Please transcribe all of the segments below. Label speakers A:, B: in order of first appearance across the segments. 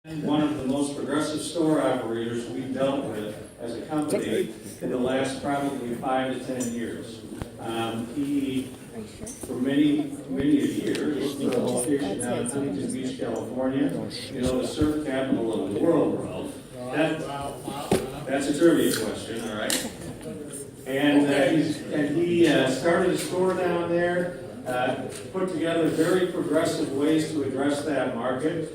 A: One of the most progressive store operators we've dealt with as a company in the last probably 5 to 10 years. He, for many years, put a location down in Huntington Beach, California, the surf capital of the world. That's a trivia question, all right? And he started a store down there, put together very progressive ways to address that market,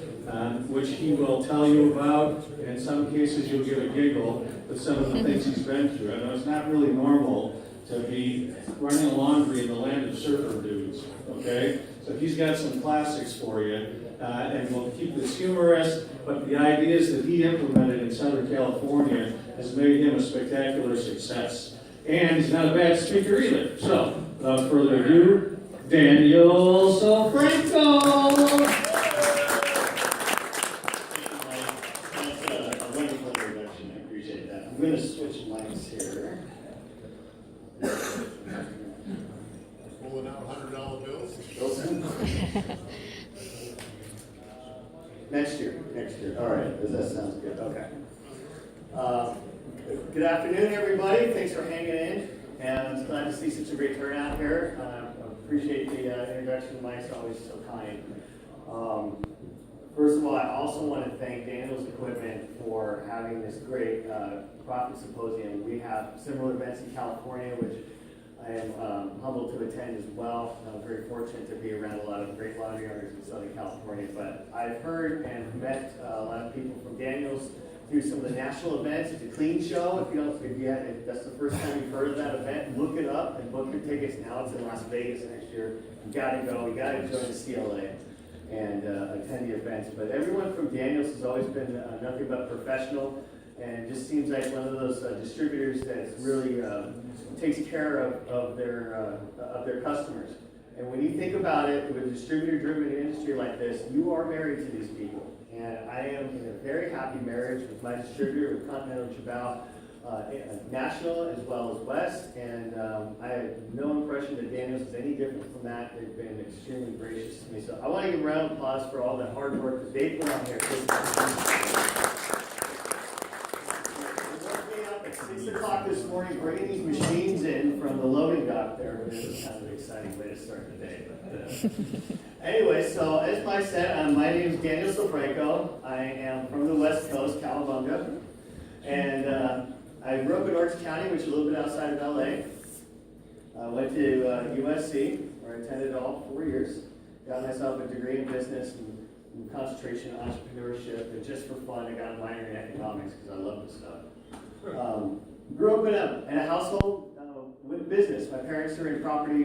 A: which he will tell you about. And in some cases, you'll get a giggle with some of the things he's been through. I know it's not really normal to be running laundry in the land of surfer dudes, okay? So he's got some classics for you, and we'll keep this humorous, but the ideas that he implemented in Southern California has made him a spectacular success. And he's not a bad speaker either. So, without further ado, Daniel Sofranco.
B: I'm going to switch mics here.
C: Pulling out $100 bills?
B: Next year. All right, that sounds good. Okay. Good afternoon, everybody. Thanks for hanging in. And I'm glad to see such a great turnout here. I appreciate the introduction. Mike's always so kind. First of all, I also want to thank Daniel's Equipment for having this great profit symposium. We have similar events in California, which I am humbled to attend as well. I'm very fortunate to be around a lot of great laundry owners in Southern California. But I've heard and met a lot of people from Daniel's through some of the national events. It's a clean show. If that's the first time you've heard of that event, look it up and book your tickets. Now it's in Las Vegas next year. You got to go. You got to join the CLA and attend the events. But everyone from Daniel's has always been nothing but professional, and just seems like one of those distributors that really takes care of their customers. And when you think about it, with a distributor-driven industry like this, you are married to these people. And I am in a very happy marriage with my distributor, with Continental-Girbau National as well as West, and I have no impression that Daniel's is any different from that. They've been extremely gracious to me. So I want to give a round of applause for all the hard work that they put on here. They woke me up at 6 o'clock this morning, bringing these machines in from the loading dock there. It was kind of an exciting way to start the day. But, anyway, so as Mike said, my name is Daniel Sofranco. I am from the West Coast, Cowabunga, and I grew up in Orange County, which is a little bit outside of LA. I went to USC, where I attended all 4 years. Got myself a degree in business and concentration on entrepreneurship. And just for fun, I got a minor in economics because I love this stuff. Grew up in a household with business. My parents are in property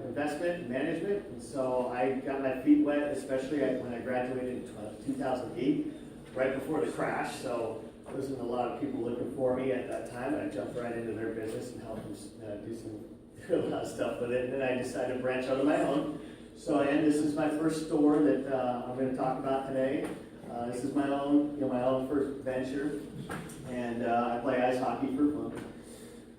B: investment management, and so I got my feet wet, especially when I graduated in 2008, right before the crash. So there wasn't a lot of people looking for me at that time. I jumped right into their business and helped them do a lot of stuff with it. And then I decided to branch out on my own. So this is my first store that I'm going to talk about today. This is my own first venture, and I play ice hockey for fun.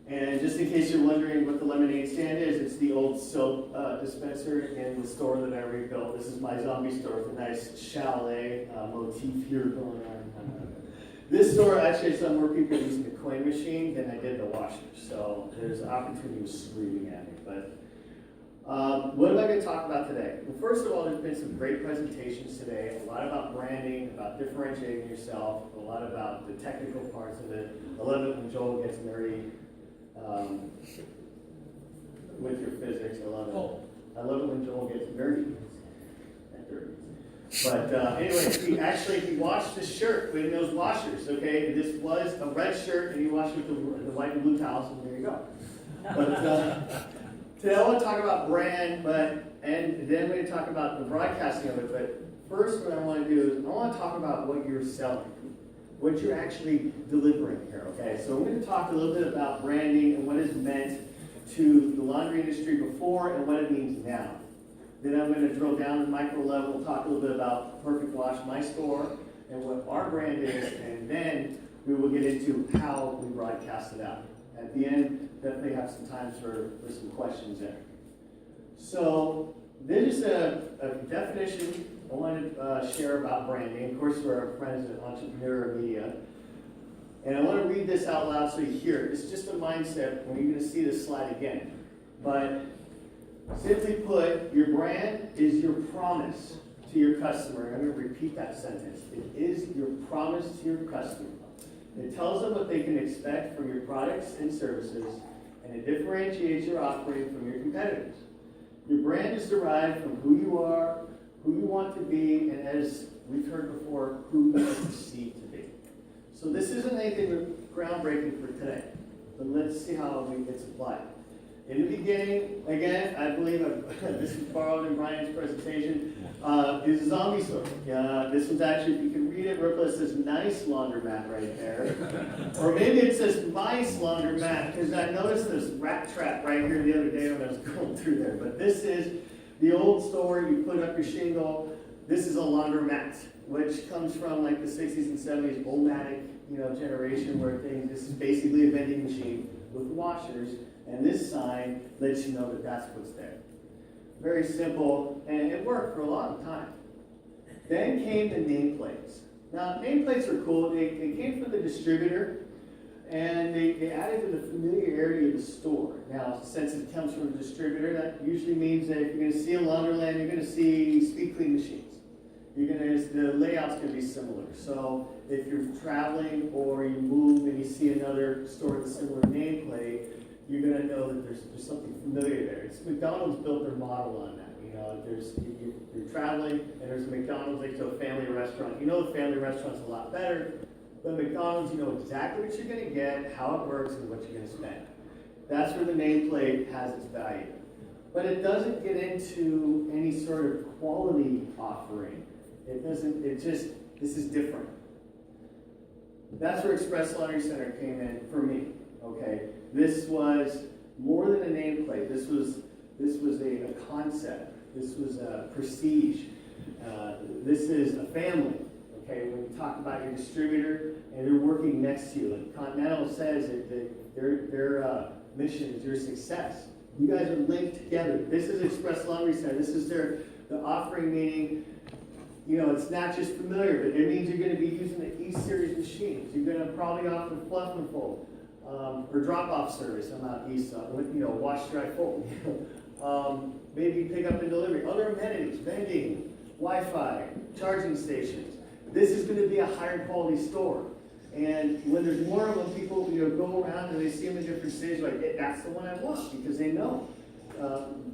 B: And just in case you're wondering what the lemonade stand is, it's the old soap dispenser in the store that I rebuilt. This is my zombie store with a nice chalet motif here going on. This store actually has some more people using the coin machine than I did the washers, so there's opportunity screaming at me. But what am I going to talk about today? Well, first of all, there's been some great presentations today, a lot about branding, about differentiating yourself, a lot about the technical parts of it. I love it when Joel gets nerdy with your physics. I love it. I love it when Joel gets nerdy. But anyway, he washed the shirt with those washers, okay? This was a red shirt, and he washed it with the white and blue towels, and there you go. But today I want to talk about brand, and then we're going to talk about the broadcasting of it. But first, what I want to do is I want to talk about what you're selling, what you're actually delivering here, okay? So I'm going to talk a little bit about branding and what it's meant to the laundry industry before and what it means now. Then I'm going to drill down to the micro level, talk a little bit about Perfect Wash, my store, and what our brand is, and then we will get into how we broadcast it out. At the end, definitely have some time for some questions there. So this is a definition I want to share about branding. Of course, we're our friends at Entrepreneur Media. And I want to read this out loud so you hear it. It's just a mindset when you're going to see this slide again. But simply put, your brand is your promise to your customer. I'm going to repeat that sentence. It is your promise to your customer. It tells them what they can expect from your products and services, and it differentiates your offering from your competitors. Your brand is derived from who you are, who you want to be, and as we've heard before, who you are perceived to be. So this isn't anything groundbreaking for today, but let's see how it's applied. In the beginning, again, I believe this was borrowed in Brian's presentation, is a zombie story. This was actually, if you can read it, Ripple, it says nice laundromat right there. Or maybe it says mice laundromat, because I noticed this rat trap right here the other day when I was going through there. But this is the old store, you put up your shingle. This is a laundromat, which comes from like the 60s and 70s, Omatic, generation where this is basically a vending machine with washers. And this sign lets you know that that's what's there. Very simple, and it worked for a long time. Then came the nameplates. Now, nameplates are cool. They came from the distributor, and they added to the familiarity of the store. Now, since it comes from a distributor, that usually means that if you're going to see a Laundroland, you're going to see speed clean machines. The layout's going to be similar. So if you're traveling or you move and you see another store with a similar nameplate, you're going to know that there's something familiar there. McDonald's built their model on that. You're traveling and there's a McDonald's next to a family restaurant. The family restaurant's a lot better, but McDonald's, you know exactly what you're going to get, how it works, and what you're going to spend. That's where the nameplate has its value. But it doesn't get into any sort of quality offering. This is different. That's where Express Laundry Center came in for me, okay? This was more than a nameplate. This was a concept. This was a prestige. This is a family, okay? When you talk about your distributor and they're working next to you, like Continental says that their mission is your success. You guys are linked together. This is Express Laundry Center. This is the offering, meaning, it's not just familiar, but it means you're going to be using the E-Series machines. You're going to probably offer fluff and fold, or drop-off service. I'm not East, wash, dry, fold. Maybe pick up and delivery. Other amenities, vending, Wi-Fi, charging stations. This is going to be a higher quality store. And when there's more of them, people go around and they see them in different cities, like, hey, that's the one I want, because they know.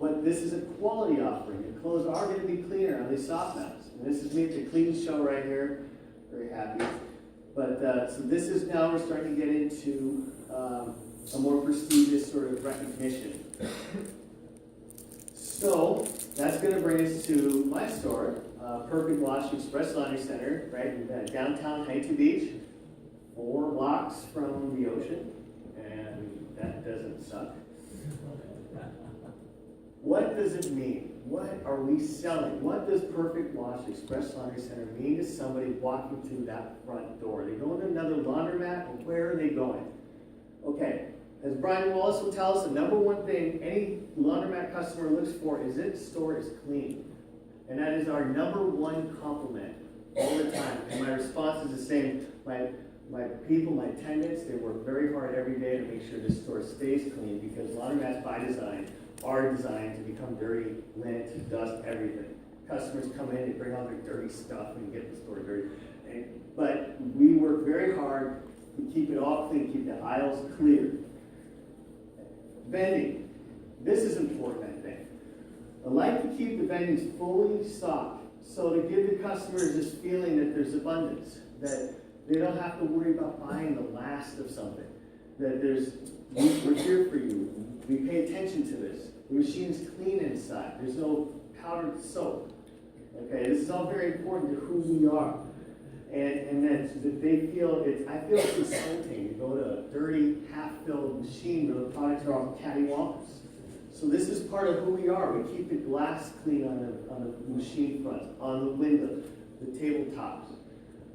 B: But this is a quality offering. The clothes are going to be cleaner on these soft mounts. And this is me at the clean show right here. Very happy. But so this is now we're starting to get into a more prestigious sort of recognition. So that's going to bring us to my store, Perfect Wash Express Laundry Center, right in downtown Huntington Beach, 4 blocks from the ocean, and that doesn't suck. What does it mean? What are we selling? What does Perfect Wash Express Laundry Center mean to somebody walking through that front door? Are they going to another laundromat, or where are they going? Okay, as Brian Wallace will tell us, the number one thing any laundromat customer looks for is that the store is clean. And that is our number one compliment all the time. And my response is the same. My people, my attendants, they work very hard every day to make sure this store stays clean, because laundromats by design are designed to become dirty, lint, dust, everything. Customers come in, they bring all their dirty stuff and get the store dirty. But we work very hard to keep it all clean, keep the aisles clear. Vending. This is important, I think. I like to keep the vendings fully stocked, so to give the customers this feeling that there's abundance, that they don't have to worry about buying the last of something, that we're here for you. We pay attention to this. The machine's clean inside. There's no powdered soap. Okay, this is all very important to who we are. And that they feel I feel it's insulting to go to a dirty, half-filled machine where the products are all cattywampus. So this is part of who we are. We keep the glass clean on the machine fronts, on the windows, the tabletops.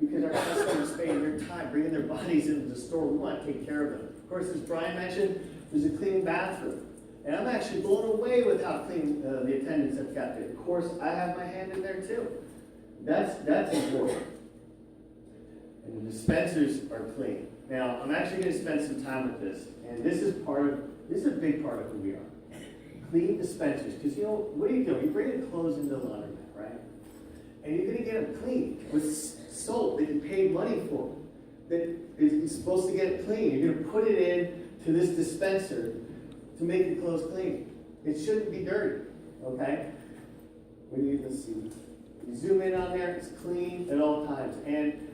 B: Because our customers spend their time bringing their bodies into the store. We want to take care of them. Of course, as Brian mentioned, there's a clean bathroom. And I'm actually blown away with how clean the attendants have kept it. Of course, I have my hand in there too. That's important. And the dispensers are clean. Now, I'm actually going to spend some time with this, and this is a big part of who we are. Clean dispensers, because what do? You bring the clothes into the laundromat, right? And you're going to get them clean with soap that you paid money for. That is supposed to get it clean. You're going to put it in to this dispenser to make the clothes clean. It shouldn't be dirty, okay? Let's see. You zoom in on there, it's clean at all times. And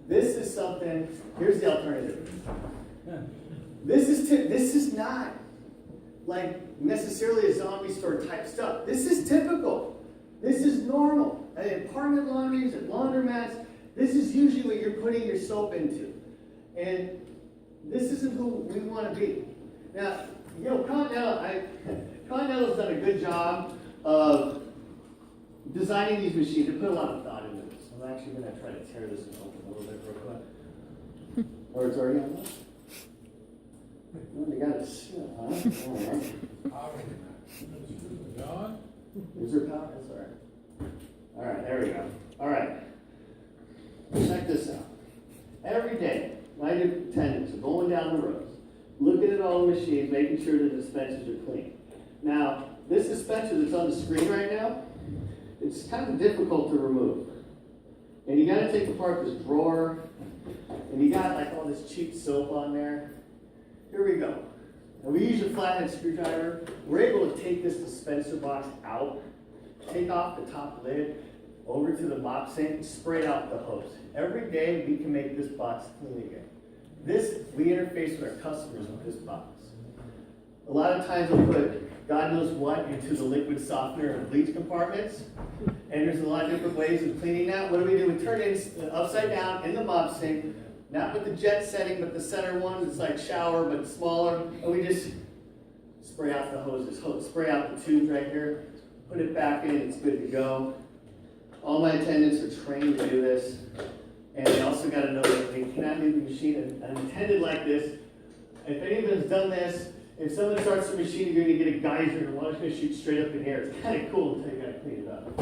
B: this is something, here's the alternative. This is not like necessarily a zombie store type stuff. This is typical. This is normal. At apartment laundries, at laundromats, this is usually what you're putting your soap into. And this isn't who we want to be. Now, Continental's done a good job of designing these machines. They put a lot of thought into this. I'm actually going to try to tear this open a little bit real quick. Or it's already on there? Well, they got it sealed, huh? All right.
C: John?
B: Is there power? That's all right. All right, there we go. All right. Check this out. Every day, my attendants are going down the rows, looking at all the machines, making sure the dispensers are clean. Now, this dispenser that's on the screen right now, it's kind of difficult to remove. And you got to take apart this drawer, and you got like all this cheap soap on there. Here we go. And we use a flathead screwdriver. We're able to take this dispenser box out, take off the top lid, over to the mop sink, spray out the hose. Every day we can make this box clean again. We interface with our customers with this box. A lot of times we put God knows what into the liquid softener and bleach compartments. And there's a lot of different ways of cleaning that. What do? We turn it upside down in the mop sink, not with the jet setting, but the center one. It's like shower, but smaller. And we just spray out the hoses, spray out the tubes right here, put it back in, it's good to go. All my attendants are trained to do this. And they also got to know that they cannot leave the machine unattended like this. If anyone's done this, if someone starts the machine, you're going to get a geyser and one's going to shoot straight up in the air. It's kind of cool until you got to clean it up.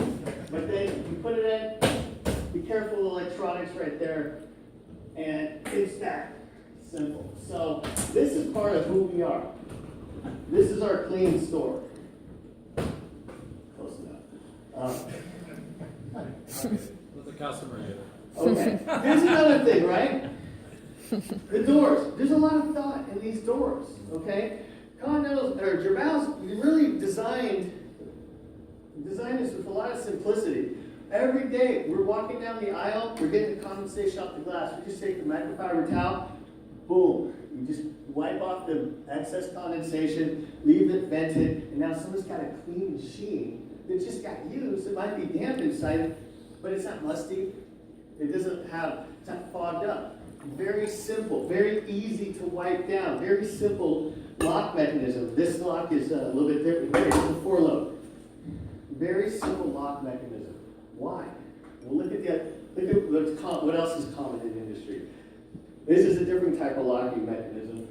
B: But then you put it in, be careful of the electronics right there, and it's that simple. So this is part of who we are. This is our clean store. Close enough.
D: Let the customer get it.
B: Okay, here's another thing, right? The doors. There's a lot of thought in these doors, okay? Girbau's really designed this with a lot of simplicity. Every day, we're walking down the aisle, we're getting the condensation off the glass. We just take the microfiber towel, boom. You just wipe off the excess condensation, leave it vented, and now someone's got a clean machine that just got used. It might be damp inside, but it's not musty. It's not fogged up. Very simple, very easy to wipe down, very simple lock mechanism. This lock is a little bit different. Here, it's a 4-load. Very simple lock mechanism. Why? Well, look at what else is common in the industry. This is a different type of locking mechanism,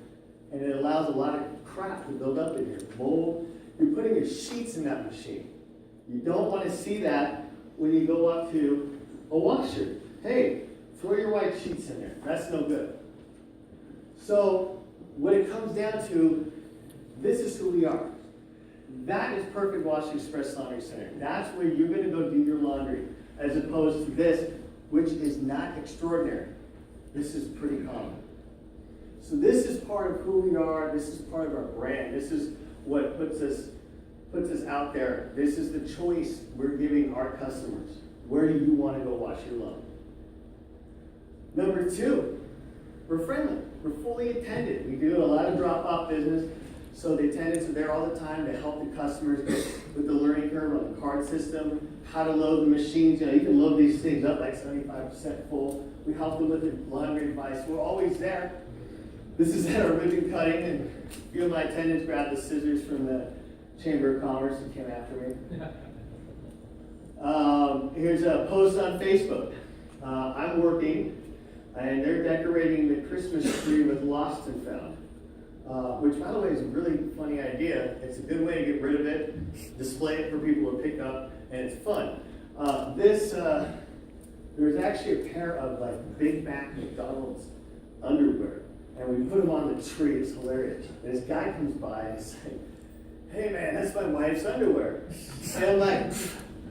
B: and it allows a lot of crap to build up in here. Mold. You're putting your sheets in that machine. You don't want to see that when you go up to a washer. Hey, throw your white sheets in there. That's no good. So what it comes down to, this is who we are. That is Perfect Wash Express Laundry Center. That's where you're going to go do your laundry, as opposed to this, which is not extraordinary. This is pretty common. So this is part of who we are. This is part of our brand. This is what puts us out there. This is the choice we're giving our customers. Where do you want to go wash your laundry? Number 2, we're friendly. We're fully attended. We do a lot of drop-off business, so the attendants are there all the time to help the customers with the learning curve on the card system, how to load the machines. You can load these things up like 75% full. We help them with the laundry advice. We're always there. This is at our ribbon cutting, and a few of my attendants grabbed the scissors from the Chamber of Commerce and came after me. Here's a post on Facebook. I'm working, and they're decorating the Christmas tree with Lost and Found, which, by the way, is a really funny idea. It's a good way to get rid of it, display it for people to pick up, and it's fun. This There was actually a pair of like Big Mac McDonald's underwear, and we put them on the tree. It's hilarious. And this guy comes by and he's like, "Hey man, that's my wife's underwear." And I'm like,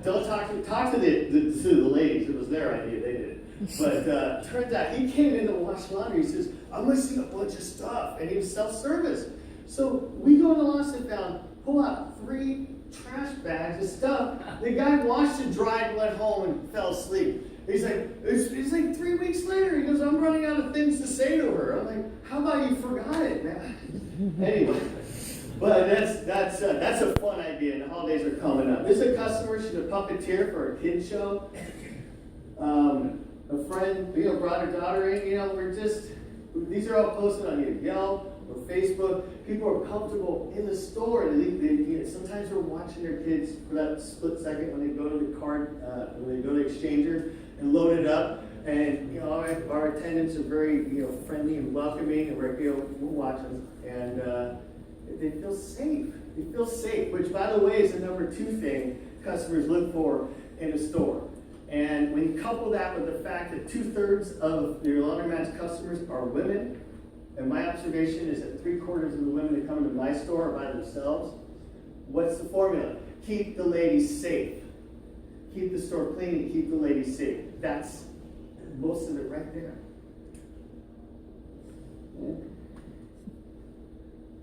B: "Don't talk to the ladies." It was their idea, they did it. But turns out he came in to wash laundry. He says, "I'm missing a bunch of stuff," and he was self-service. So we go in the lost and found, pull out 3 trash bags of stuff. The guy washed and dried, went home, and fell asleep. He's like, it's like 3 weeks later. He goes, "I'm running out of things to say to her." I'm like, "How about you forgot it, man?" Anyway, but that's a fun idea, and the holidays are coming up. This is a customer. She's a puppeteer for a kid show. A friend, brought her daughter in. These are all posted on either Yelp or Facebook. People are comfortable in the store. Sometimes they're watching their kids for that split second when they go to the card, when they go to the exchanger and load it up. And our attendants are very friendly and welcoming, and we're watching, and they feel safe. They feel safe, which, by the way, is the number 2 thing customers look for in a store. And when you couple that with the fact that 2/3 of your laundromat's customers are women, and my observation is that 3/4 of the women that come into my store are by themselves, what's the formula? Keep the ladies safe. Keep the store clean and keep the ladies safe. That's most of it right there. Yeah.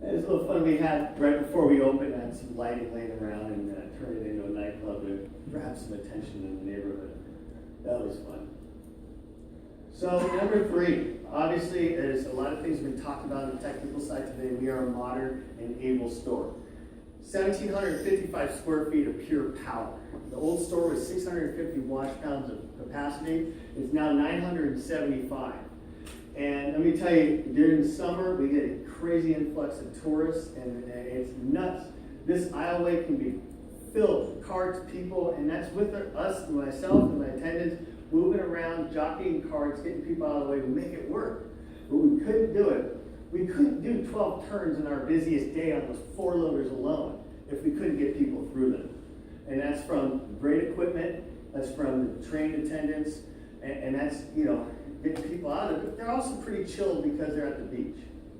B: It was a little fun we had right before we opened. I had some lighting laying around and turned it into a nightclub to grab some attention in the neighborhood. That was fun. So number 3, obviously, there's a lot of things we've been talking about on the technical side today. We are a modern and able store. 1,755 square feet of pure power. The old store was 650 wash pounds of capacity. It's now 975. And let me tell you, during the summer, we get a crazy influx of tourists, and it's nuts. This aisleway can be filled with carts, people, and that's with us, myself, and my attendants, moving around, jockeying carts, getting people out of the way. We make it work. But we couldn't do it. We couldn't do 12 turns in our busiest day on those 4 loaders alone if we couldn't get people through them. And that's from great equipment, that's from the trained attendants, and that's, getting people out of it. But they're also pretty chilled because they're at the beach.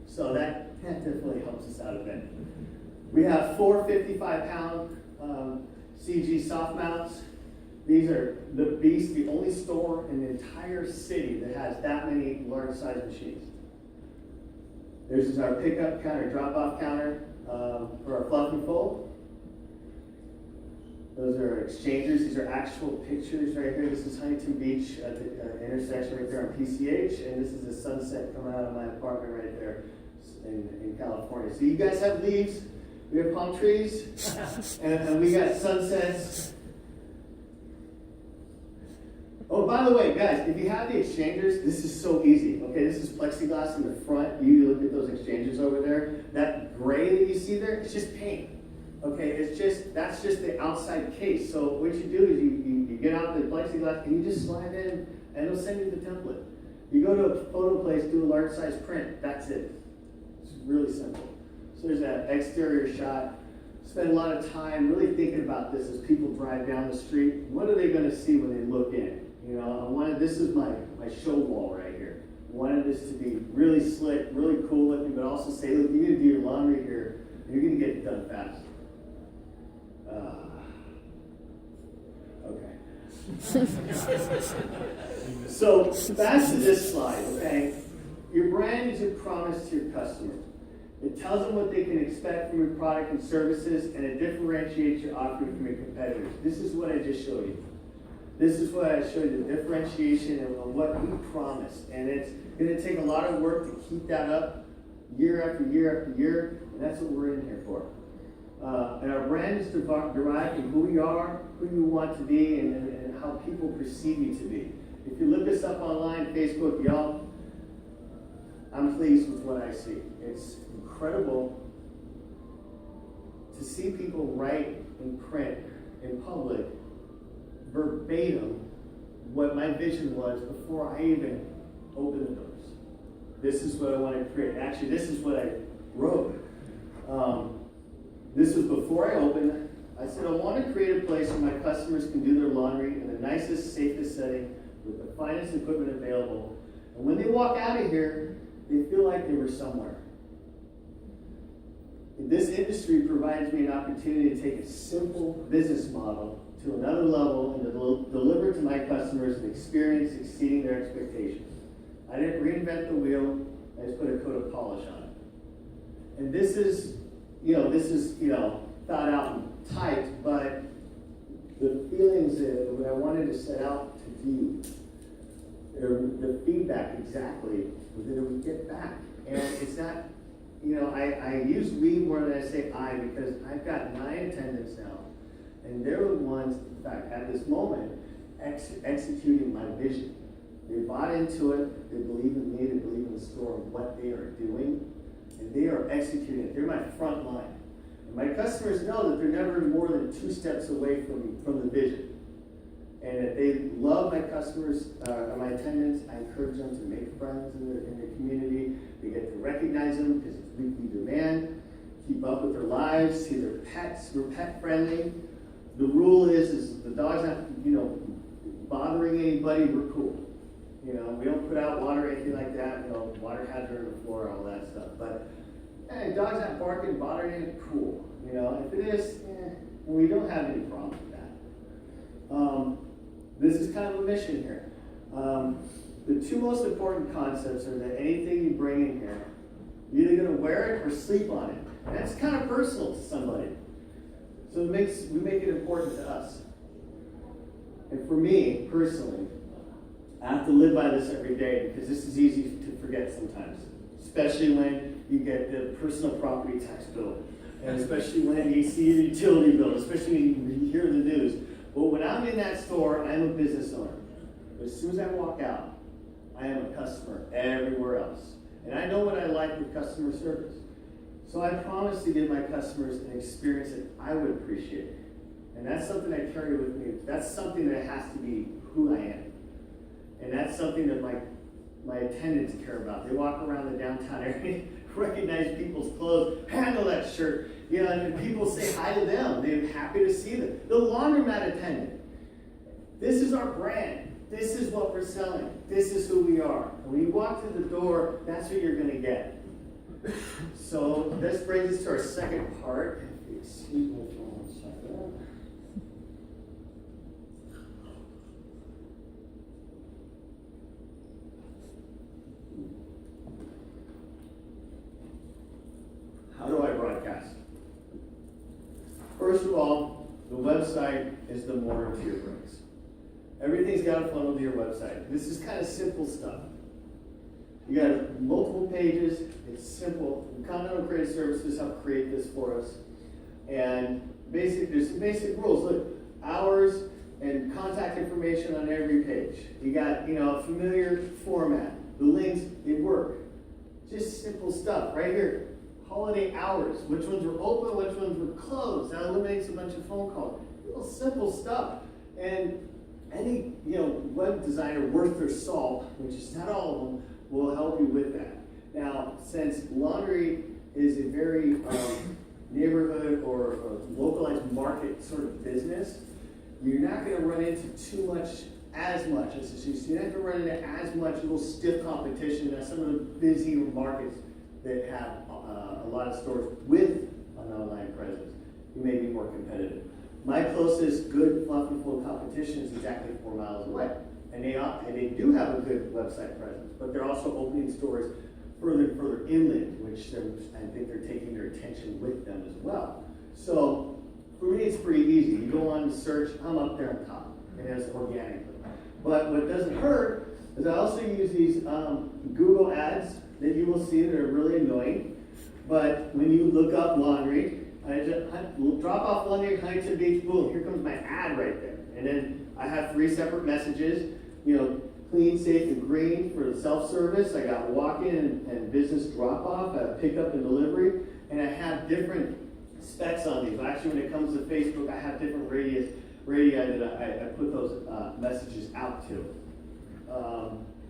B: So that definitely helps us out a bit. We have 4 55-pound CG soft mounts. These are the beast, the only store in the entire city that has that many large size machines. This is our pickup counter, drop-off counter for our fluff and fold. Those are exchangers. These are actual pictures right here. This is Huntington Beach at the intersection right there on PCH, and this is the sunset coming out of my apartment right there in California. So you guys have leaves, we have palm trees, and we got sunsets. Oh, by the way, guys, if you have the exchangers, this is so easy. Okay, this is plexiglass in the front. You look at those exchangers over there. That gray that you see there, it's just paint. Okay, that's just the outside case. So what you do is you get out the plexiglass and you just slide in, and it'll send you the template. You go to a photo place, do a large size print. That's it. It's really simple. So there's that exterior shot. Spend a lot of time really thinking about this as people drive down the street. What are they going to see when they look in? This is my show wall right here. I wanted this to be really slick, really cool looking, but also say, look, you're going to do your laundry here, and you're going to get it done fast. Okay. So back to this slide, okay? Your brand is your promise to your customers. It tells them what they can expect from your product and services, and it differentiates your offering from your competitors. This is what I just showed you. This is what I showed you, the differentiation of what we promise. And it's going to take a lot of work to keep that up year after year after year, and that's what we're in here for. And our brand is derived from who we are, who you want to be, and how people perceive you to be. If you look us up online, Facebook, Yelp, I'm pleased with what I see. It's incredible to see people write in print, in public, verbatim, what my vision was before I even opened the doors. This is what I want to create. Actually, this is what I wrote. This was before I opened. I said, I want to create a place where my customers can do their laundry in the nicest, safest setting with the finest equipment available. And when they walk out of here, they feel like they were somewhere. This industry provides me an opportunity to take a simple business model to another level and to deliver to my customers an experience exceeding their expectations. I didn't reinvent the wheel, I just put a coat of polish on it. And this is thought out and typed, but the feelings that I wanted to set out to do, or the feedback exactly that we get back. And it's not, I use we more than I say I, because I've got 9 attendants now, and they're the ones, in fact, at this moment, executing my vision. They bought into it, they believe in me, they believe in the store and what they are doing, and they are executing it. They're my front line. And my customers know that they're never more than 2 steps away from the vision. And if they love my customers, my attendants, I encourage them to make friends in their community. They get to recognize them because it's weekly demand, keep up with their lives, see their pets. We're pet friendly. The rule is the dog's not, bothering anybody, we're cool. We don't put out water or anything like that, water hazard on the floor, all that stuff. But hey, dog's not barking, bothering any, cool. If it is, we don't have any problem with that. This is kind of a mission here. The 2 most important concepts are that anything you bring in here, you're either going to wear it or sleep on it. And that's kind of personal to somebody. So we make it important to us. And for me, personally, I have to live by this every day because this is easy to forget sometimes, especially when you get the personal property tax bill, and especially when you see your utility bill, especially when you hear the news. But when I'm in that store, I'm a business owner. But as soon as I walk out, I am a customer everywhere else. And I know what I like with customer service. So I promise to give my customers an experience that I would appreciate. And that's something I carry with me. That's something that has to be who I am. And that's something that my attendants care about. They walk around the downtown area, recognize people's clothes, handle that shirt, and people say hi to them. They're happy to see them. The laundromat attendant. This is our brand. This is what we're selling. This is who we are. And when you walk through the door, that's what you're going to get. So this brings us to our second part. Excuse me for 1 second. How do I broadcast? First of all, the website is the mortar to your bricks. Everything's got to funnel to your website. This is kind of simple stuff. You got multiple pages. It's simple. Continental Creative Services helped create this for us. And there's some basic rules. Look, hours and contact information on every page. You got, a familiar format. The links, they work. Just simple stuff right here. Holiday hours, which ones were open, which ones were closed. That eliminates a bunch of phone calls. Little simple stuff. And any web designer worth their salt, which is not all of them, will help you with that. Now, since laundry is a very neighborhood or localized market sort of business, you're not going to run into you're not going to run into as much little stiff competition as some of the busier markets that have a lot of stores with an online presence. You may be more competitive. My closest good fluff and full competition is exactly 4 miles away. And they do have a good website presence, but they're also opening stores further and further inland, which I think they're taking their attention with them as well. So for me, it's pretty easy. You go on and search, I'm up there on top, and it's organically. But what doesn't hurt is I also use these Google ads that you will see that are really annoying. But when you look up laundry, I drop off laundry at Huntington Beach, boom, here comes my ad right there. And then I have 3 separate messages, clean, safe, and green for the self-service. I got walk-in and business drop-off, I have pickup and delivery, and I have different specs on these. Actually, when it comes to Facebook, I have different radii that I put those messages out to.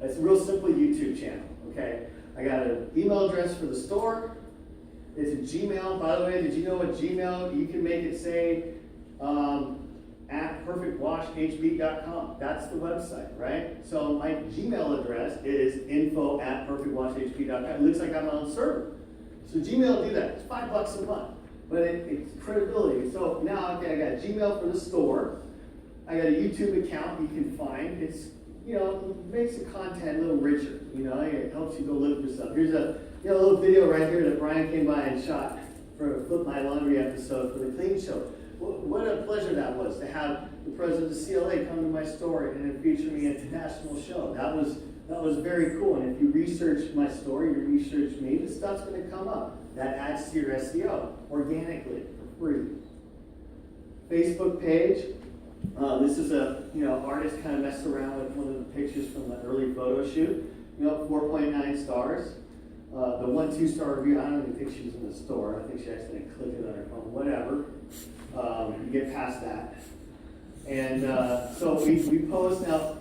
B: It's a real simple YouTube channel, okay? I got an email address for the store. It's a Gmail. By the way, did you know what Gmail, you can make it say, at perfectwashhb.com. That's the website, right? So my Gmail address is info@perfectwashhb.com. It looks like I'm on a server. So Gmail will do that. It's $5 a month, but it's credibility. So now, okay, I got Gmail for the store. I got a YouTube account you can find. It's, makes the content a little richer. It helps you go look for stuff. Here's a little video right here that Brian came by and shot for a Flip My Laundry episode for the Clean Show. What a pleasure that was to have the president of CLA come to my store and feature me at the national show. That was very cool. And if you research my story, you research me, this stuff's going to come up. That adds to your SEO organically for free. Facebook page. This is a artist kind of messed around with one of the pictures from the early photo shoot. 4.9 stars. The 1 2-star review, I don't even think she was in the store. I think she accidentally clicked it on her phone. Whatever. You get past that. And so we post now.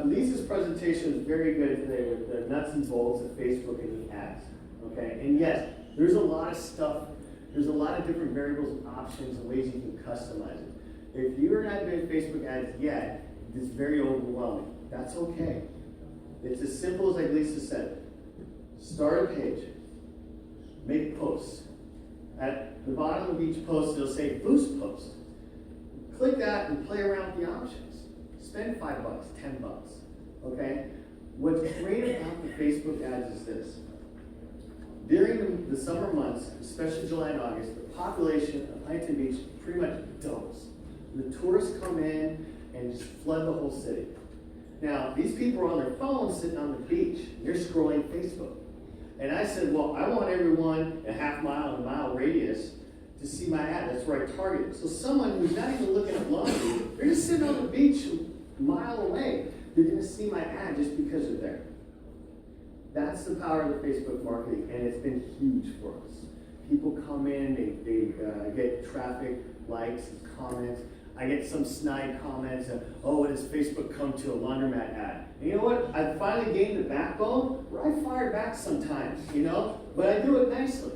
B: Lisa's presentation is very good today with the nuts and bolts of Facebook and the ads. Okay? And yes, there's a lot of stuff. There's a lot of different variables and options and ways you can customize it. If you're not doing Facebook ads yet, it's very overwhelming. That's okay. It's as simple as like Lisa said. Start a page. Make posts. At the bottom of each post, it'll say Boost Post. Click that and play around with the options. Spend $5, $10. Okay? What's great about the Facebook ads is this. During the summer months, especially July and August, the population of Huntington Beach pretty much doubles. The tourists come in and just flood the whole city. Now, these people are on their phones sitting on the beach. They're scrolling Facebook. And I said, well, I want everyone a half mile and a mile radius to see my ad. That's where I targeted. So someone who's not even looking at laundry, they're just sitting on the beach a mile away. They're going to see my ad just because they're there. That's the power of the Facebook marketing, and it's been huge for us. People come in, they get traffic, likes, comments. I get some snide comments, what does Facebook come to a laundromat ad? And you know what? I finally gained the backbone where I fire back sometimes, but I do it nicely.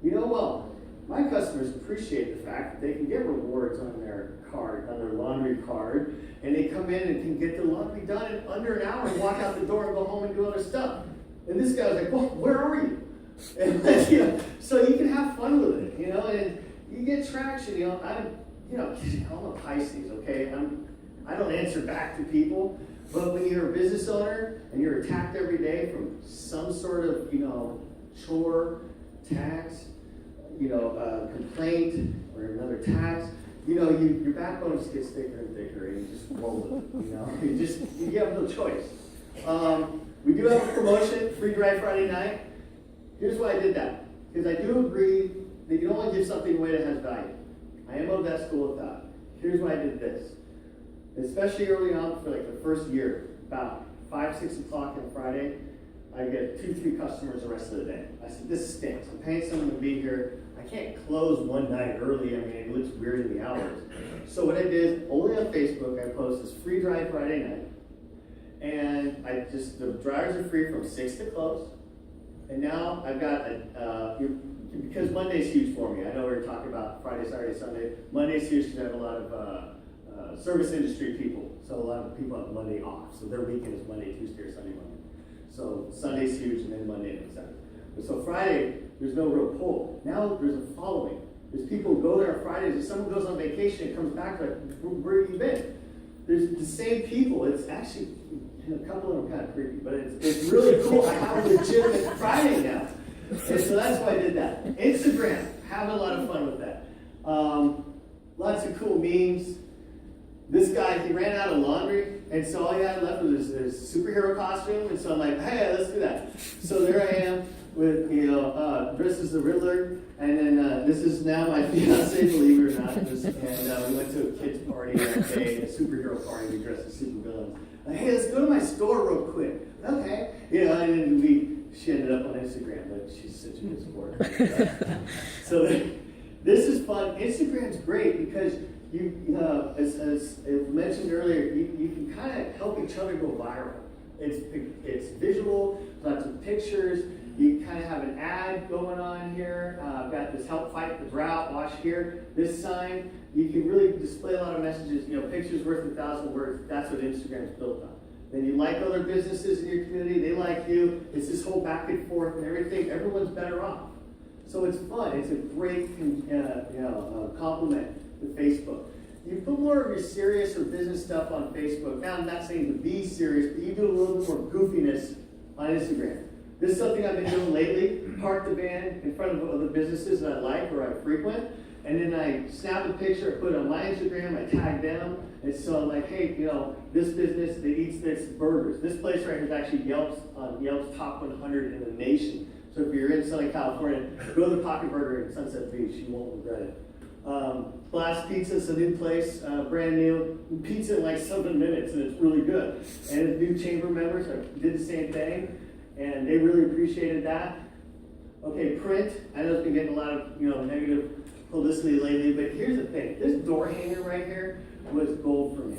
B: Well, my customers appreciate the fact that they can get rewards on their card, on their laundry card, and they come in and can get their laundry done in under an hour and walk out the door and go home and do other stuff. And this guy was like, well, where are you? And, so you can have fun with it, and you get traction, I'm a Pisces, okay? I don't answer back to people, but when you're a business owner and you're attacked every day from some sort of, chore, tax, complaint, or another tax, your backbone just gets thicker and thicker, and you just roll with it, you have no choice. We do have a promotion, free dry Friday night. Here's why I did that, because I do agree that you don't want to give something away that has value. I am of that school of thought. Here's why I did this. Especially early on for like the first year, about 5, 6 o'clock on Friday, I get 2, 3 customers the rest of the day. I said, this stinks. I'm paying someone to be here. I can't close one night early. It looks weird in the hours. So what I did, only on Facebook, I post this free dry Friday night. And the dryers are free from 6 to close. And now I've got because Monday's huge for me. I know we were talking about Friday, Saturday, Sunday. Monday's huge because I have a lot of service industry people. So a lot of people have Monday off. So their weekend is Monday, Tuesday, or Sunday, Monday. So Sunday's huge, and then Monday and Saturday. But so Friday, there's no real pull. Now there's a following. There's people who go there on Fridays. If someone goes on vacation and comes back, like, where have you been? There's the same people. It's actually, a couple of them are kind of creepy, but it's really cool. I have a legitimate Friday now. And so that's why I did that. Instagram, having a lot of fun with that. Lots of cool memes. This guy, he ran out of laundry, and so all he had left was his superhero costume, and so I'm like, hey, let's do that. So there I am with, dressed as the Riddler, and then this is now my fiance, believe it or not, and we went to a kid's party that day, a superhero party, we dressed as supervillains. Like, hey, let's go to my store real quick. Okay. And then she ended up on Instagram, but she's such a good sport. So this is fun. Instagram's great because as mentioned earlier, you can kind of help each other go viral. It's visual, lots of pictures. You kind of have an ad going on here. I've got this help fight the drought, watch here. This sign, you can really display a lot of messages, pictures worth 1,000 words. That's what Instagram's built on. Then you like other businesses in your community, they like you. It's this whole back and forth and everything. Everyone's better off. So it's fun. It's a great compliment to Facebook. You put more of your serious or business stuff on Facebook. Now, I'm not saying to be serious, but you do a little bit more goofiness on Instagram. This is something I've been doing lately. Park the van in front of other businesses that I like or I frequent, and then I snap a picture, I put it on my Instagram, I tag them, and so I'm like, hey, this business that eats this burgers. This place right here is actually Yelp's top 100 in the nation. So if you're in Southern California, go to the Pocket Burger in Sunset Beach. You won't regret it. Blast Pizza is a new place, brand new. Pizza in like 7 minutes, and it's really good. And the new chamber members did the same thing, and they really appreciated that. Okay, print. I know it's been getting a lot of negative publicity lately, but here's the thing. This door hanger right here was gold for me.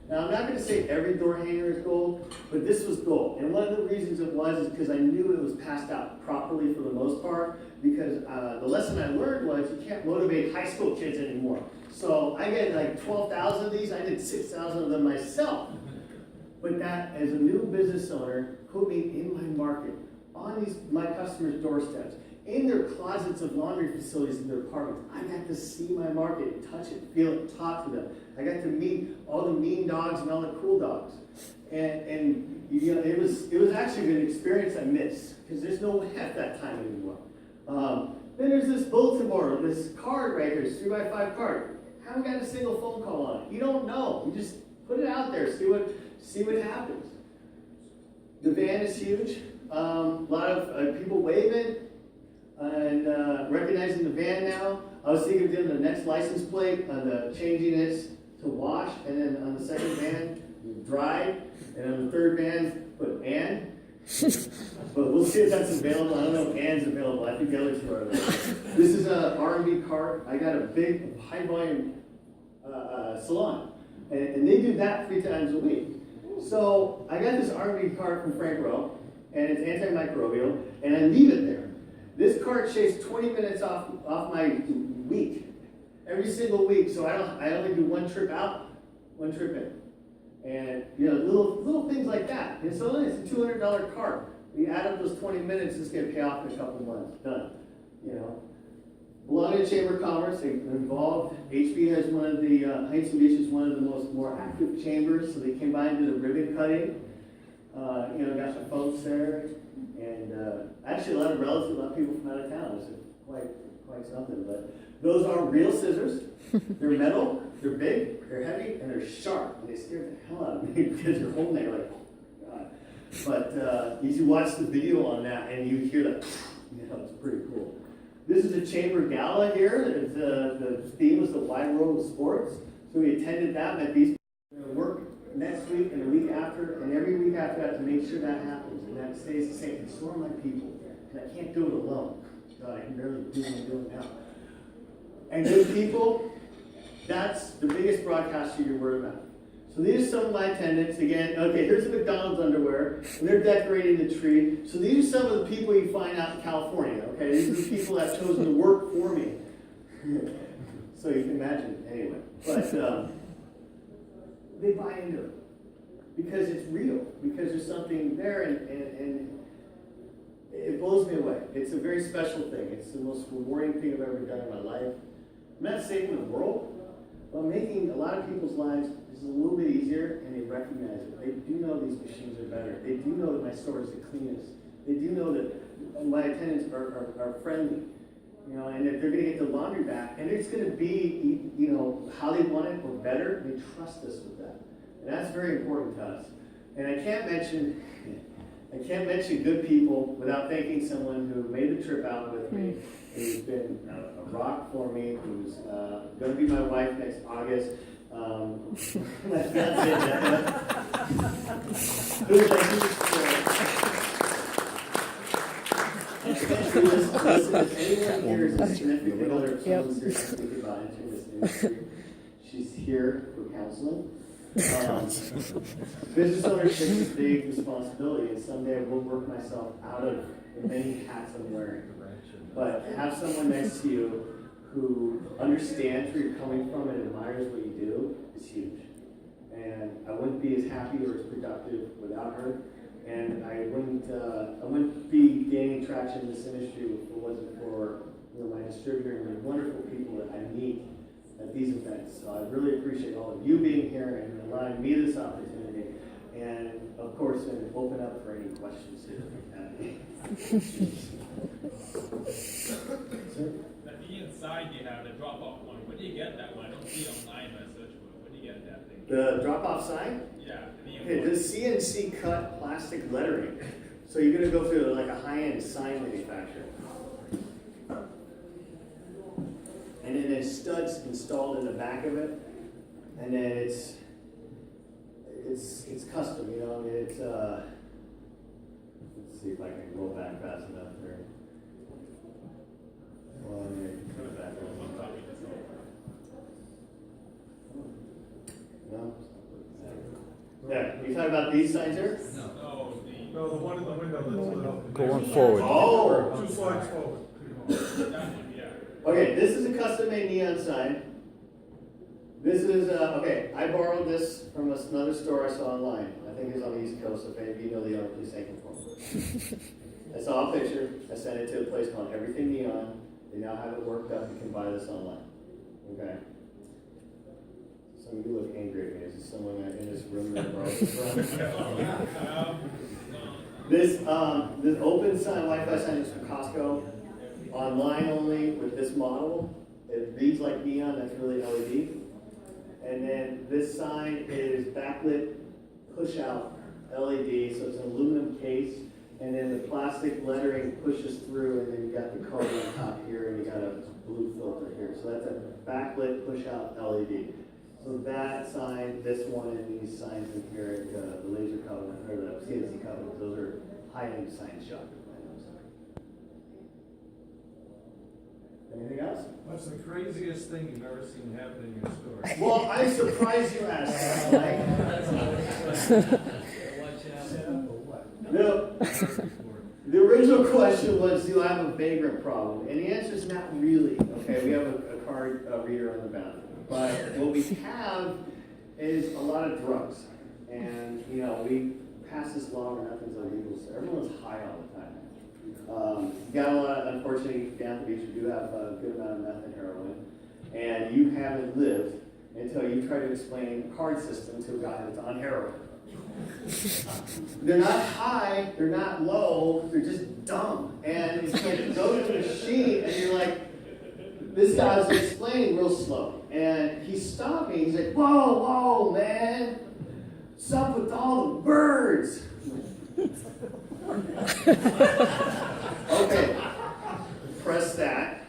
B: Now, I'm not going to say every door hanger is gold, but this was gold. And one of the reasons it was is because I knew it was passed out properly for the most part, because the lesson I learned was you can't motivate high school kids anymore. So I get like 12,000 of these. I did 6,000 of them myself. But that, as a new business owner, put me in my market, on my customers' doorsteps, in their closets of laundry facilities in their apartments. I got to see my market, touch it, feel it, talk to them. I got to meet all the mean dogs and all the cool dogs. And it was actually an experience I missed, because there's no way at that time anymore. Then there's this bulletin board, this card right here, this 3x5 card. Haven't got a single phone call on it. You don't know. You just put it out there, see what happens. The van is huge. A lot of people waving and recognizing the van now. I was thinking of doing the next license plate on the changing it to wash, and then on the second van, dry, and on the third van, put and. But we'll see if that's available. I don't know if and's available. I think the other two are available. This is a R&B cart. I got a big, high-volume salon, and they do that 3 times a week. So I got this R&B cart from Frank Rowe, and it's antimicrobial, and I leave it there. This cart shaves 20 minutes off my week, every single week. So I only do 1 trip out, 1 trip in. And little things like that. And so it's a $200 cart. You add up those 20 minutes, it's going to pay off in a couple of months. Done. Belonging to Chamber of Commerce, they involved. HB has one of the Heights and Beach is one of the more active chambers. So they came by and did a ribbon cutting. Got some folks there, and actually a lot of relatives, a lot of people from out of town. It's quite something. But those are real scissors. They're metal. They're big, they're heavy, and they're sharp, and they scare the hell out of me because you're holding it like, oh God. But you should watch the video on that, and you hear that, it's pretty cool. This is a chamber gala here. The theme was the wide world of sports, so we attended that, met these work next week and the week after, and every week after that to make sure that happens, and that stays the same. And so are my people, and I can't do it alone. God, I can barely do what I'm doing now. And good people, that's the biggest broadcast of your word of mouth. So these are some of my attendants. Again, okay, here's the McDonald's underwear, and they're decorating the tree. So these are some of the people you find out in California, okay? These are the people that have chosen to work for me. So you can imagine, anyway. But they buy into it because it's real, because there's something there, and it blows me away. It's a very special thing. It's the most rewarding thing I've ever done in my life. I'm not saving the world, but making a lot of people's lives is a little bit easier, and they recognize it. They do know these machines are better. They do know that my store is the cleanest. They do know that my attendants are friendly, and that they're going to get the laundry back, and it's going to be, how they want it or better. They trust us with that, and that's very important to us. And I can't mention good people without thanking someone who made the trip out with me, who's been a rock for me, who's going to be my wife next August. Let's not say that. Listen, if anyone here is a significant other of someone seriously thinking about entering this industry, she's here for counseling. Business ownership is a big responsibility, and someday I will work myself out of the many hats I'm wearing. But have someone next to you who understands where you're coming from and admires what you do is huge. And I wouldn't be as happy or as productive without her. And I wouldn't be gaining traction in this industry if it wasn't for my distributor and the wonderful people that I meet at these events. So I really appreciate all of you being here and allowing me this opportunity. And of course, and open up for any questions here.
C: That inside you have the drop-off one. Where do you get that one? I don't see it online when I search for it. Where do you get that thing?
B: The drop-off sign?
C: Yeah.
B: Okay, this CNC cut plastic lettering. So you're going to go through like a high-end sign manufacturer. And then there's studs installed in the back of it. And then it's custom, you know. I mean, it's let's see if I can roll back fast enough there. Well, let me go back a little. No? Yeah, you talking about these signs here?
C: No, the one in the window that's lit up.
D: Going forward.
B: Oh!
C: 2 slides forward. That one, yeah.
B: Okay, this is a custom-made neon sign. This is, okay, I borrowed this from another store I saw online. I think it's on the East Coast, so if any of you know the owner, please thank him for me. I saw a picture, I sent it to a place called Everything Neon. They now have it worked up, you can buy this online. Okay? Some of you look angry at me. Is there someone in this room that borrowed this from? This open sign, Wi-Fi sign is from Costco. Online only with this model. It reads like neon, that's really LED. And then this sign is backlit push-out LED, so it's an aluminum case. And then the plastic lettering pushes through, and then you got the code on top here, and you got a blue filter here. So that's a backlit push-out LED. So that sign, this one, and these signs in here, the laser covenant, or the CNC covenant, those are high-end sign shop. Anything else?
C: What's the craziest thing you've ever seen happen in your store?
B: Well, I'm surprised you asked that, Mike. The original question was, do I have a vagrant problem? And the answer is not really. Okay, we have a card reader on the bathroom. But what we have is a lot of drugs. And, you know, we pass this law where nothing's illegal, so everyone's high all the time. Got a lot, unfortunately, down the beach, we do have a good amount of meth and heroin. And you haven't lived until you try to explain a card system to a guy that's on heroin. They're not high, they're not low, they're just dumb. And it's like you go to the machine and you're like, this guy was explaining real slow. And he stopped me, he's like, whoa, man, what's up with all the birds? Okay, press that.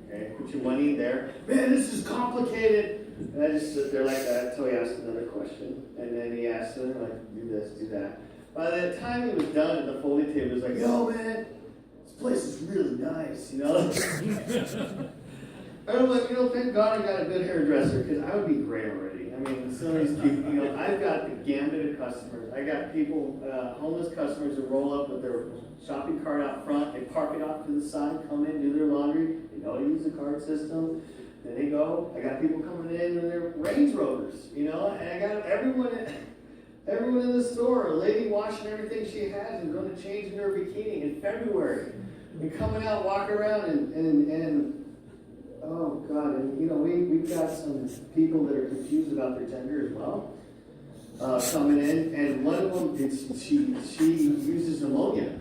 B: Okay, put your money in there. Man, this is complicated. And I just sit there like that until he asked another question. And then he asked him, like, do this, do that. By the time he was done at the folding table, he was like, yo, man, this place is really nice, you know? And I'm like, you know, thank God I got a good hairdresser, because I would be gray already. I mean, some of these people, you know, I've got the gambit of customers. I got people, homeless customers who roll up with their shopping cart out front, they park it off to the side, come in, do their laundry, they know how to use the card system, then they go. I got people coming in their Range Rovers, you know, and I got everyone in the store, a lady washing everything she has and going to change in her bikini in February, and coming out, walking around and oh God, and you know, we've got some people that are confused about their gender as well, coming in, and one of them, she uses pneumonia.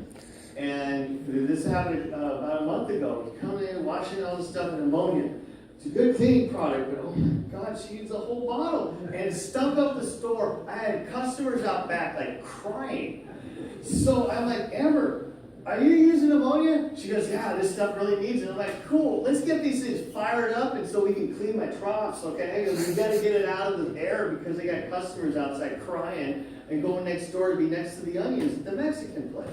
B: And this happened about a month ago. Coming in, washing all this stuff with pneumonia. It's a good cleaning product, but oh my God, she used a whole bottle and stunk up the store. I had customers out back like crying. So I'm like, Amber, are you using ammonia? She goes, yeah, this stuff really needs it. I'm like, cool, let's get these things fired up and so we can clean my troughs, okay? And we got to get it out of the air because they got customers outside crying and going next door to be next to the Onions at the Mexican place.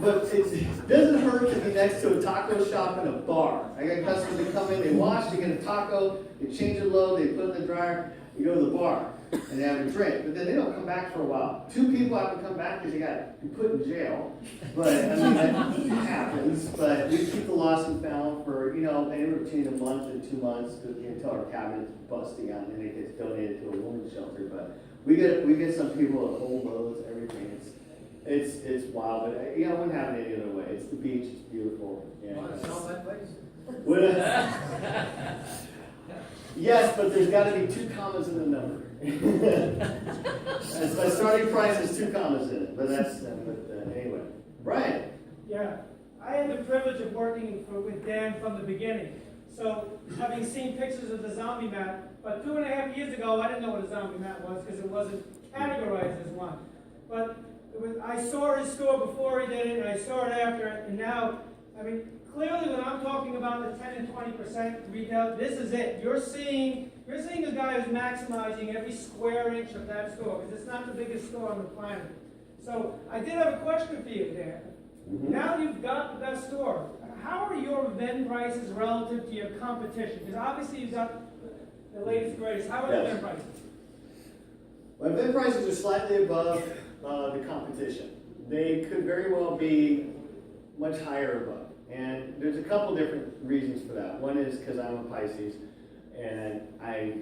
B: But it doesn't hurt to be next to a taco shop and a bar. I got customers that come in, they wash, they get a taco, they change the load, they put it in the dryer. You go to the bar and they have a drink, but then they don't come back for a while. 2 people haven't come back because they got put in jail. But I mean, that happens. But we keep the lost and found for, anywhere between a month and 2 months until our cabinet's busting out and then it gets donated to a women's shelter. But we get some people that hold loads, everything. It's wild, but I wouldn't have it any other way. It's the beach, it's beautiful.
D: Want to sell that place?
B: Yes, but there's got to be 2 commas in the number. That's my starting price is 2 commas in it, but anyway. Brian.
E: Yeah, I had the privilege of working with Dan from the beginning. So, having seen pictures of the zombie mat, but 2.5 years ago, I didn't know what a zombie mat was because it wasn't categorized as one. But I saw his store before he did it, and I saw it after it, and now, clearly when I'm talking about the 10 and 20% retail, this is it. You're seeing a guy who's maximizing every square inch of that store, because it's not the biggest store on the planet. So I did have a question for you, Dan.
B: Mm-hmm.
E: Now you've got the best store. How are your vend prices relative to your competition? Because obviously you've got the latest greatest. How are the vend prices?
B: My vend prices are slightly above the competition. They could very well be much higher above. And there's a couple different reasons for that. One is because I'm a Pisces, and I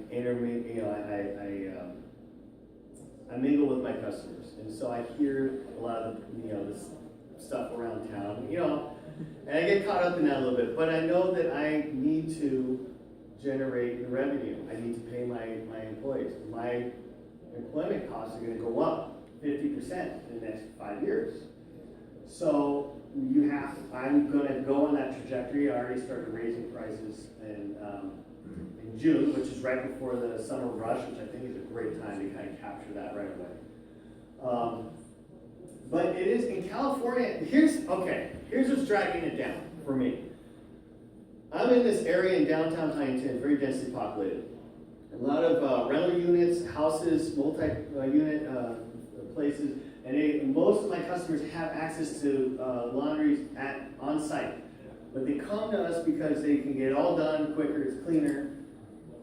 B: mingle with my customers, and so I hear a lot of this stuff around town, and I get caught up in that a little bit. But I know that I need to generate the revenue. I need to pay my employees. My employment costs are going to go up 50% in the next 5 years. So I'm going to go on that trajectory. I already started raising prices in June, which is right before the summer rush, which I think is a great time to kind of capture that right away. But it is in California. Here's what's dragging it down for me. I'm in this area in downtown Huntington, very densely populated. A lot of rental units, houses, multi-unit places. And most of my customers have access to laundries on site. But they come to us because they can get it all done quicker, it's cleaner.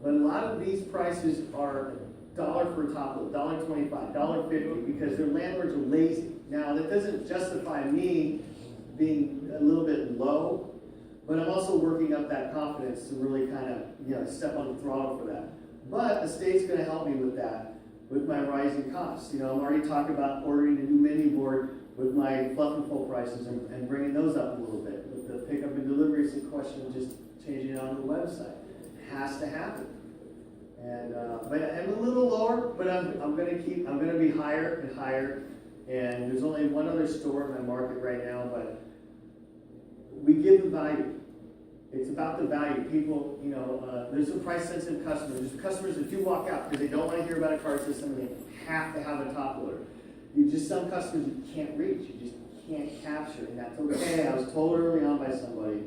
B: But a lot of these prices are $1 for a top load, $1.25, $1.50, because their landlords are lazy. Now, that doesn't justify me being a little bit low, but I'm also working up that confidence to really kind of step on the throttle for that. But the state's going to help me with that. With my rising costs. I'm already talking about ordering a new menu board with my fluff and full prices and bringing those up a little bit. With the pickup and delivery, it's a question of just changing it on the website. It has to happen. And but I'm a little lower, but I'm going to be higher and higher. And there's only one other store in my market right now, but we give the value. It's about the value. People, there's some price-sensitive customers. There's customers that do walk out because they don't want to hear about a card system and they have to have a top loader. Some customers you can't reach. You just can't capture, and that's okay. I was told early on by somebody,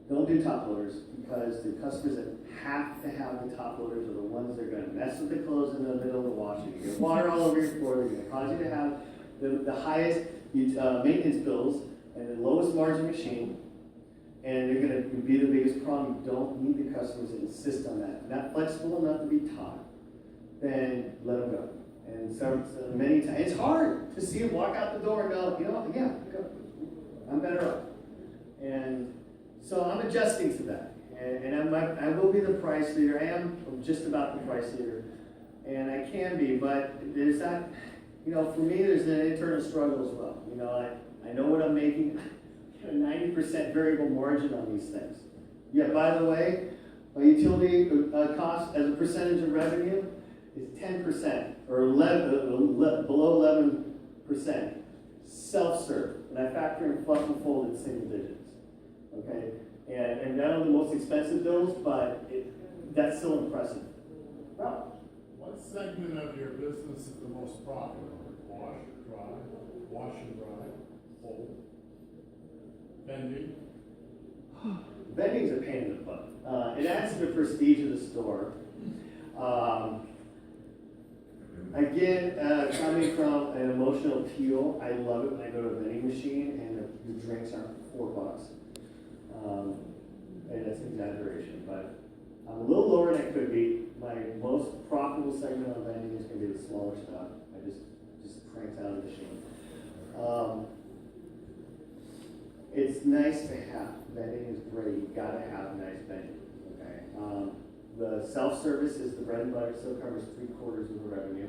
B: don't do top loaders because the customers that have to have the top loaders are the ones that are going to mess with the clothes in the middle of the washing. You get water all over your floor. They're going to cause you to have the highest maintenance bills and the lowest margin machine. And they're going to be the biggest problem. You don't need the customers that insist on that. Not flexible enough to be taught. Then let them go. And so many times, it's hard to see them walk out the door and go, go. I'm better off. And so I'm adjusting to that. And I will be the price leader. I am just about the price leader. And I can be, but there's that, for me, there's an internal struggle as well. I know what I'm making. A 90% variable margin on these things. Yeah, by the way, my utility cost as a percentage of revenue is 10% or below 11% self-serve, and I factor in flush and fold in single digits. Okay, and none of the most expensive bills, but that's still impressive. Well,
F: what segment of your business is the most profitable? Wash and dry, fold. Vending?
B: Vending's a pain in the butt. It adds to the prestige of the store. Again, coming from an emotional appeal, I love it when I go to a vending machine and the drinks aren't $4. And that's an exaggeration, but I'm a little lower than I could be. My most profitable segment on vending is gonna be the smaller stuff. I just cranked out of the machine. It's nice to have. Vending is great. You gotta have nice vending, okay? The self-service is the bread and butter, still covers 3/4 of the revenue.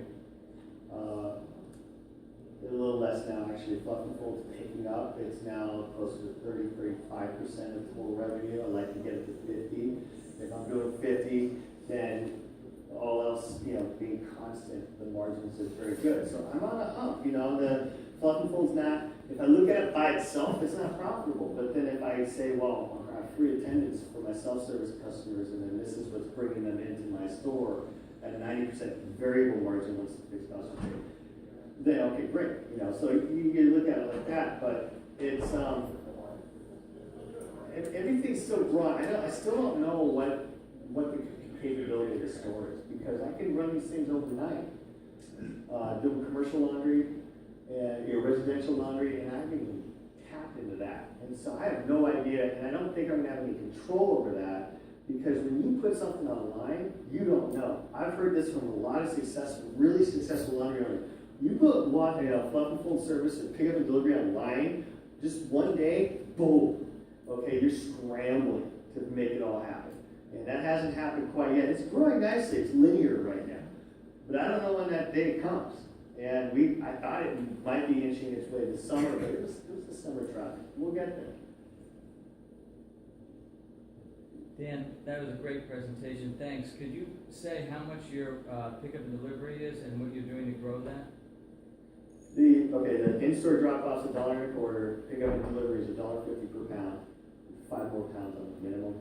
B: A little less now, actually. Fluff and Fold's picking up. It's now closer to 30-35% of total revenue. I like to get it to 50. If I'm doing 50, then all else, being constant, the margins is very good. So I'm on a hump, the Fluff and Fold's not, if I look at it by itself, it's not profitable. But then if I say, well, I have free attendance for my self-service customers, and then this is what's bringing them into my store at a 90% variable margin once the fixed costs are paid, then okay, great. So you look at it like that, but it's, everything's still broad. I still don't know what the capability of the store is, because I can run these things overnight, doing commercial laundry and residential laundry, and I can tap into that. And so I have no idea, and I don't think I'm gonna have any control over that, because when you put something online, you don't know. I've heard this from a lot of really successful laundry owners. You put Fluff and Fold service and pick up and delivery online, just one day, boom. Okay, you're scrambling to make it all happen. And that hasn't happened quite yet. It's growing nicely. It's linear right now. But I don't know when that day comes. And I thought it might be inching its way this summer, but it was the summer traffic. We'll get there.
D: Dan, that was a great presentation. Thanks. Could you say how much your pickup and delivery is and what you're doing to grow that?
B: The in-store drop-off's $1.25. Pickup and delivery is $1.50 per pound. 5 more pounds on the minimum.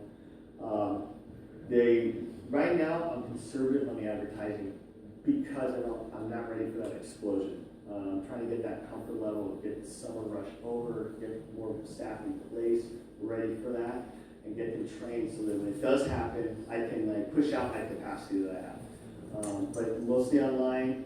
B: Right now, I'm conservative on the advertising because I'm not ready for that explosion. I'm trying to get that comfort level, get the summer rush over, get more staff in place, ready for that, and get them trained so that when it does happen, I can push out my capacity that I have. But mostly online,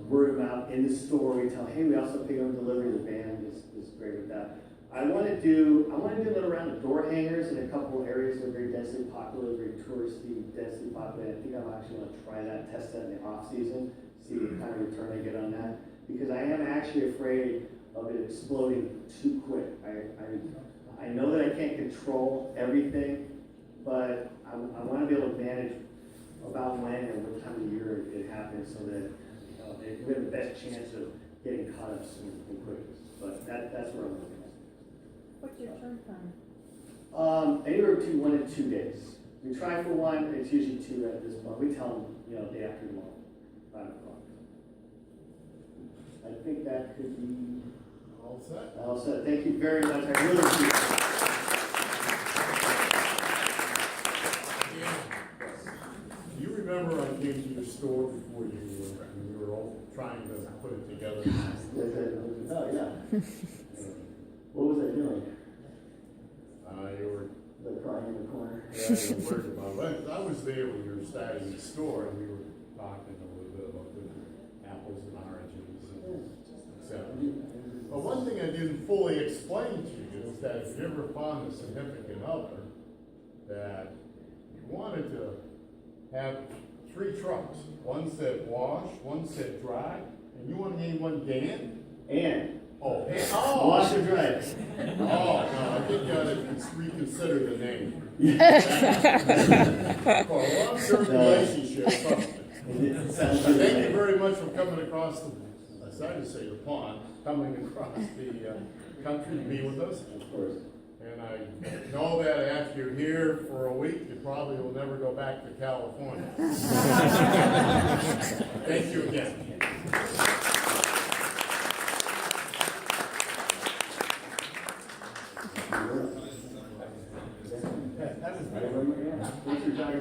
B: word of mouth in the store. We tell, hey, we also pick up delivery. The band is great with that. I want to do it around the door hangers in a couple of areas that are very densely populated, very touristy, densely populated. I think I'm actually going to try that, test that in the off season, see what kind of return I get on that. Because I am actually afraid of it exploding too quick. I know that I can't control everything, but I want to be able to manage about when and what time of year it happens so that we have the best chance of getting caught up soon and quick. But that's where I'm looking at.
G: What's your turn time?
B: Anywhere between 1 and 2 days. We try for 1, it's usually 2 at this point. We tell them, day after tomorrow, 5 o'clock. I think that could be
F: All set?
B: all set. Thank you very much. I really appreciate it.
F: Do you remember I came to your store before we were all trying to put it together?
B: Oh, yeah. What was I doing?
F: You were
B: Crying in the corner.
F: Yeah, you were worried about it. I was there when you were starting the store, and we were talking a little bit about the apples and oranges, and etc. But one thing I didn't fully explain to you is that if you ever found a significant other that you wanted to have 3 trucks, one said wash, one said dry, and you want to name one Dan?
B: And
F: Wash
B: and dry.
F: No, I think you ought to reconsider the name. For a long-term relationship, thank you very much for coming across the, I started to say the pond, coming across the country to be with us.
B: Of course.
F: And I know that after you're here for a week, you probably will never go back to California. Thank you again.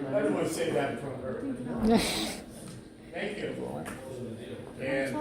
F: I didn't want to say that in front of her. Thank you. And